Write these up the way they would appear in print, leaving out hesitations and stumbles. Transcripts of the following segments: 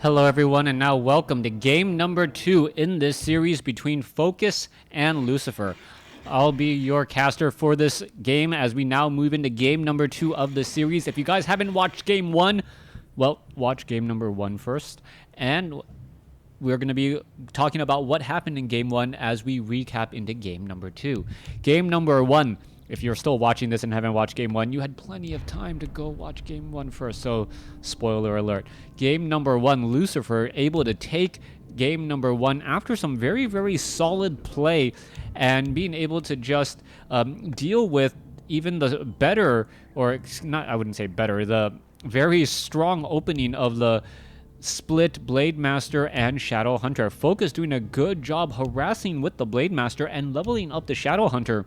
Hello everyone, and now welcome to game number 2 in this series between Focus and Lucifer. I'll be your caster for this game as we now move into game number 2 of the series. If you guys haven't watched game 1, well, watch game number 1 first. And we're going to be talking about what happened in game 1 as we recap into game number 2. Game number 1. If you're still watching this and haven't watched Game 1, you had plenty of time to go watch Game 1 first, so spoiler alert. Game number 1, Lucifer able to take Game number 1 after some very, very solid play and being able to just deal with even the better, or not, I wouldn't say better, the very strong opening of the split Blade Master and Shadow Hunter. Focus doing a good job harassing with the Blade Master and leveling up the Shadow Hunter.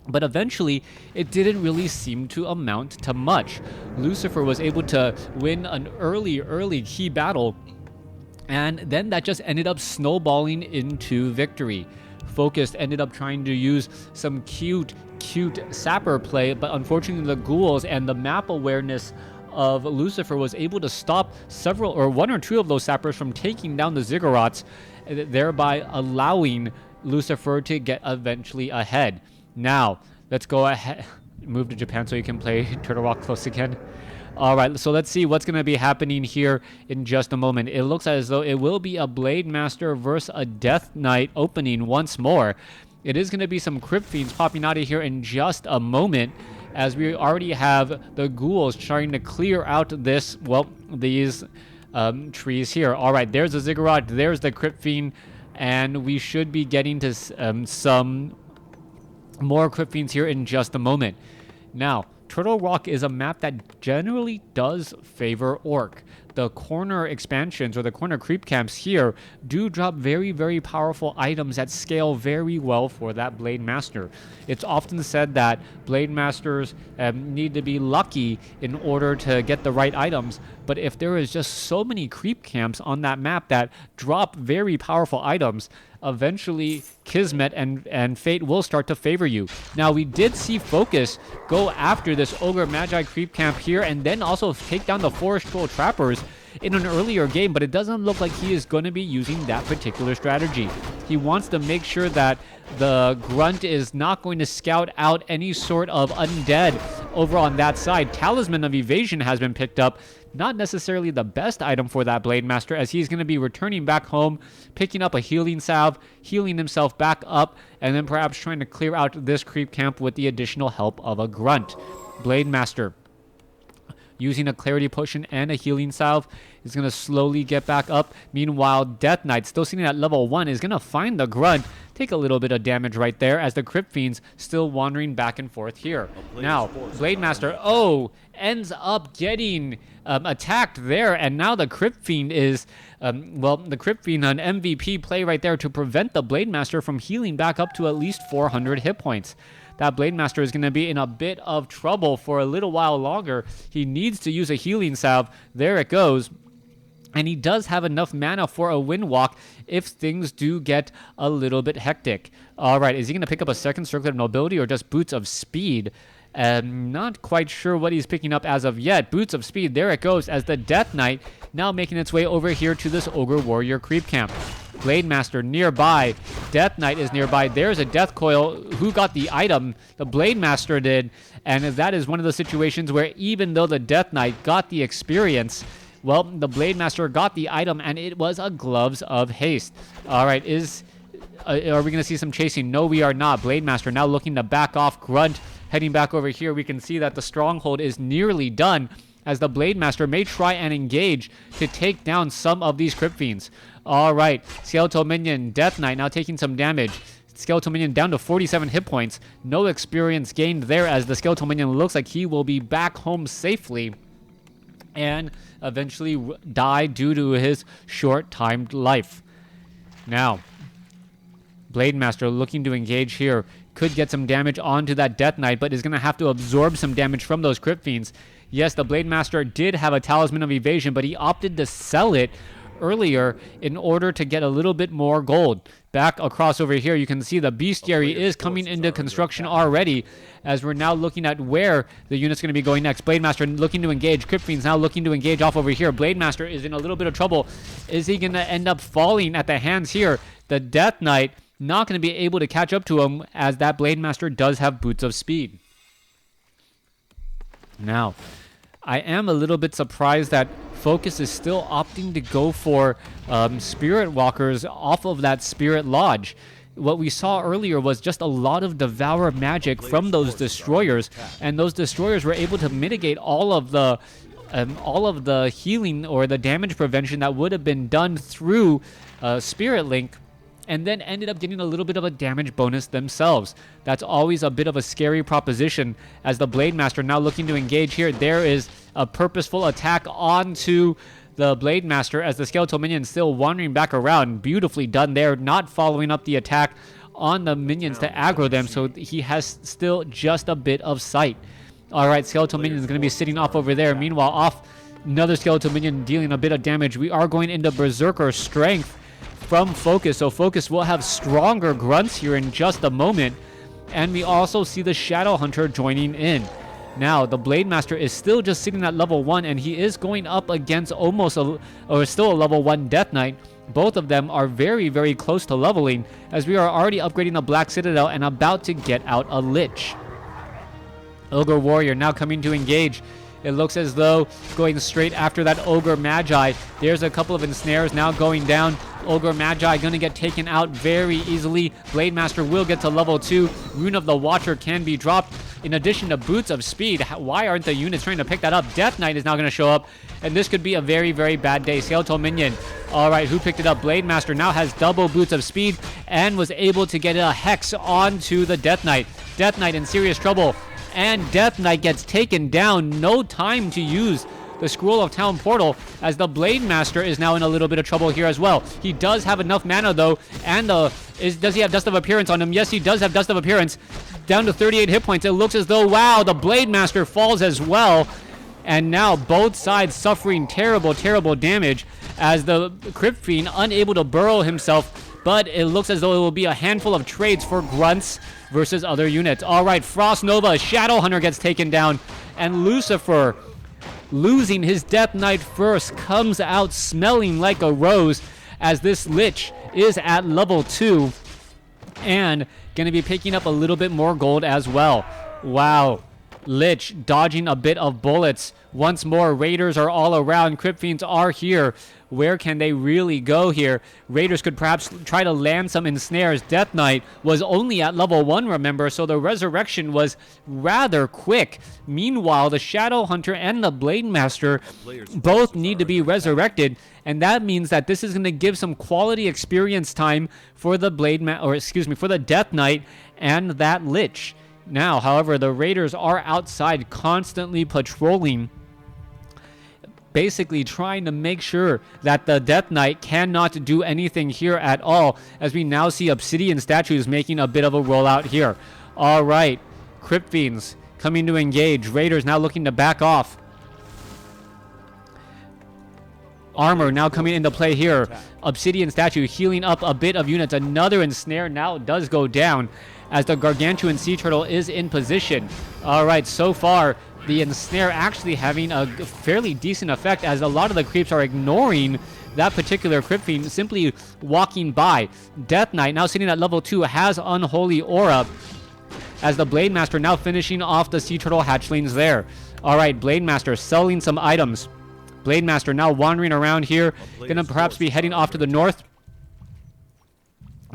But eventually, it didn't really seem to amount to much. Lucifer was able to win an early key battle, and then that just ended up snowballing into victory. Focus ended up trying to use some cute sapper play, but unfortunately the ghouls and the map awareness of Lucifer was able to stop several, or one or two of those sappers from taking down the ziggurats, thereby allowing Lucifer to get eventually ahead. Now, let's go ahead, move to Japan so you can play Turtle Rock close again. Alright, so let's see what's going to be happening here in just a moment. It looks as though it will be a Blade Master versus a Death Knight opening once more. It is going to be some Crypt Fiends popping out of here in just a moment, as we already have the ghouls trying to clear out this, well, these trees here. Alright, there's the Ziggurat, there's the Crypt Fiend, and we should be getting to some more Crypt Fiends here in just a moment. Now, Turtle Rock is a map that generally does favor Orc. The corner expansions, or the corner creep camps here, do drop very, very powerful items that scale very well for that Blade Master. It's often said that Blade Masters need to be lucky in order to get the right items, but if there is just so many creep camps on that map that drop very powerful items, eventually Kismet and Fate will start to favor you. Now, we did see Focus go after this Ogre Magi creep camp here and then also take down the Forest Troll Trappers in an earlier game, but it doesn't look like he is going to be using that particular strategy. He wants to make sure that the Grunt is not going to scout out any sort of undead over on that side. Talisman of Evasion has been picked up. Not necessarily the best item for that Blade Master, as he's going to be returning back home, picking up a healing salve, healing himself back up, and then perhaps trying to clear out this creep camp with the additional help of a Grunt. Blade Master, using a Clarity Potion and a healing salve, is going to slowly get back up. Meanwhile, Death Knight, still sitting at level 1, is going to find the Grunt, take a little bit of damage right there, as the Crypt Fiends still wandering back and forth here. Now, Blade Master, ends up getting attacked there, and now the Crypt Fiend is, the Crypt Fiend, an MVP play right there to prevent the Blade Master from healing back up to at least 400 hit points. That Blade Master is going to be in a bit of trouble for a little while longer. He needs to use a healing salve. There it goes. And he does have enough mana for a wind walk if things do get a little bit hectic. All right, is he going to pick up a second Circlet of Nobility or just Boots of Speed? Not quite sure what he's picking up as of yet. Boots of Speed, there it goes, as the Death Knight now making its way over here to this Ogre Warrior creep camp. Blade Master nearby. Death Knight is nearby. There's a Death Coil. Who got the item? The Blade Master did. And that is one of the situations where even though the Death Knight got the experience, well, the Blade Master got the item, and it was a Gloves of Haste. All right, are we going to see some chasing? No, we are not. Blade Master now looking to back off. Grunt heading back over here. We can see that the Stronghold is nearly done, as the Blade Master may try and engage to take down some of these Crypt Fiends. All right, Skeletal Minion, Death Knight now taking some damage. Skeletal Minion down to 47 hit points. No experience gained there, as the Skeletal Minion looks like he will be back home safely and eventually die due to his short-timed life. Now, Blade Master looking to engage here. Could get some damage onto that Death Knight, but is going to have to absorb some damage from those Crypt Fiends. Yes, the Blade Master did have a Talisman of Evasion, but he opted to sell it earlier in order to get a little bit more gold. Back across over here, you can see the bestiary is coming into construction already, as we're now looking at where the unit's going to be going next. Blademaster looking to engage. Crypt Fiend's now looking to engage off over here. Blademaster is in a little bit of trouble. Is he going to end up falling at the hands here? The Death Knight not going to be able to catch up to him, as that Blademaster does have boots of speed. Now, I am a little bit surprised that Focus is still opting to go for Spirit Walkers off of that Spirit Lodge. What we saw earlier was just a lot of Devour magic from those Destroyers, and those Destroyers were able to mitigate all of the healing or the damage prevention that would have been done through Spirit Link, and then ended up getting a little bit of a damage bonus themselves. That's always a bit of a scary proposition, as the Blademaster now looking to engage here. There is a purposeful attack onto the Blademaster, as the Skeletal Minion still wandering back around. Beautifully done there, not following up the attack on the minions to aggro them, so he has still just a bit of sight. All right, Skeletal Minion is going to be sitting off over there. Meanwhile, off another Skeletal Minion dealing a bit of damage. We are going into Berserker Strength from Focus, so Focus will have stronger grunts here in just a moment. And we also see the Shadow Hunter joining in. Now, the Blademaster is still just sitting at level 1, and he is going up against still a level 1 Death Knight. Both of them are very, very close to leveling, as we are already upgrading the Black Citadel and about to get out a Lich. Ogre Warrior now coming to engage. It looks as though going straight after that Ogre Magi. There's a couple of ensnares now going down. Ogre Magi going to get taken out very easily. Blademaster will get to level 2. Rune of the Watcher can be dropped. In addition to Boots of Speed, why aren't the units trying to pick that up? Death Knight is now going to show up, and this could be a very, very bad day. Skeletal Minion. All right, who picked it up? Blademaster now has double Boots of Speed and was able to get a Hex onto the Death Knight. Death Knight in serious trouble, and Death Knight gets taken down. No time to use the Scroll of Town Portal, as the Blademaster is now in a little bit of trouble here as well. He does have enough mana though, and does he have Dust of Appearance on him? Yes, he does have Dust of Appearance. Down to 38 hit points. It looks as though, wow, the Blademaster falls as well. And now both sides suffering terrible, terrible damage, as the Crypt Fiend unable to burrow himself. But it looks as though it will be a handful of trades for grunts versus other units. All right, Frost Nova, Shadow Hunter gets taken down, and Lucifer, losing his Death Knight first, comes out smelling like a rose, as this Lich is at level 2 and going to be picking up a little bit more gold as well. Wow. Lich dodging a bit of bullets. Once more, Raiders are all around. Crypt Fiends are here. Where can they really go here? Raiders could perhaps try to land some ensnares. Death Knight was only at level 1, remember, so the resurrection was rather quick. Meanwhile, the Shadow Hunter and the Blademaster both need to be resurrected, and that means that this is going to give some quality experience time for the for the Death Knight and that Lich. Now, however, the Raiders are outside constantly patrolling, basically trying to make sure that the Death Knight cannot do anything here at all, as we now see Obsidian statues making a bit of a rollout here. All right, Crypt Fiends coming to engage. Raiders now looking to back off. Armor now coming into play here. Obsidian statue healing up a bit of units. Another ensnare now does go down, as the Gargantuan Sea Turtle is in position. All right, so far, the ensnare actually having a fairly decent effect, as a lot of the creeps are ignoring that particular Crypt Fiend, simply walking by. Death Knight, now sitting at level 2, has Unholy Aura, as the Blademaster now finishing off the Sea Turtle hatchlings there. All right, Blademaster selling some items. Blademaster now wandering around here, gonna perhaps be heading off to the north.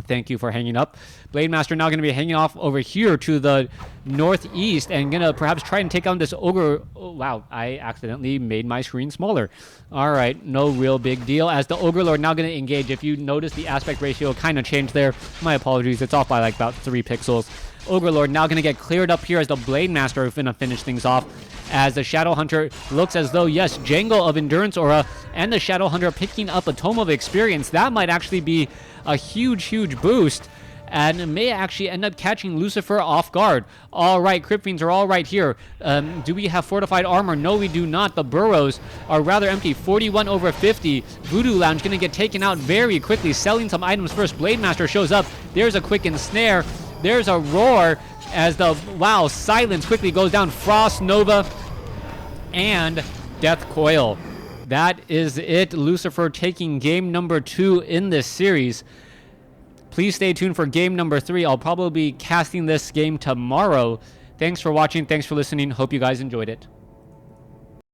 Thank you for hanging up. Blademaster now going to be hanging off over here to the northeast, and going to perhaps try and take on this Ogre. Oh, wow, I accidentally made my screen smaller. All right, no real big deal, as the Ogre Lord now going to engage. If you notice, the aspect ratio kind of changed there. My apologies, it's off by like about 3 pixels. Ogre Lord now going to get cleared up here, as the Blademaster is going to finish things off, as the Shadow Hunter looks as though, yes, Jangle of Endurance Aura and the Shadow Hunter picking up a Tome of Experience. That might actually be a huge, huge boost, and it may actually end up catching Lucifer off guard. All right, Crypt Fiends are all right here. Do we have fortified armor? No, we do not. The burrows are rather empty. 41 over 50. Voodoo Lounge going to get taken out very quickly. Selling some items first. Blade Master shows up. There's a quick ensnare. There's a roar as the, wow, silence quickly goes down. Frost, Nova, and Death Coil. That is it. Lucifer taking game number 2 in this series. Please stay tuned for game number 3. I'll probably be casting this game tomorrow. Thanks for watching. Thanks for listening. Hope you guys enjoyed it.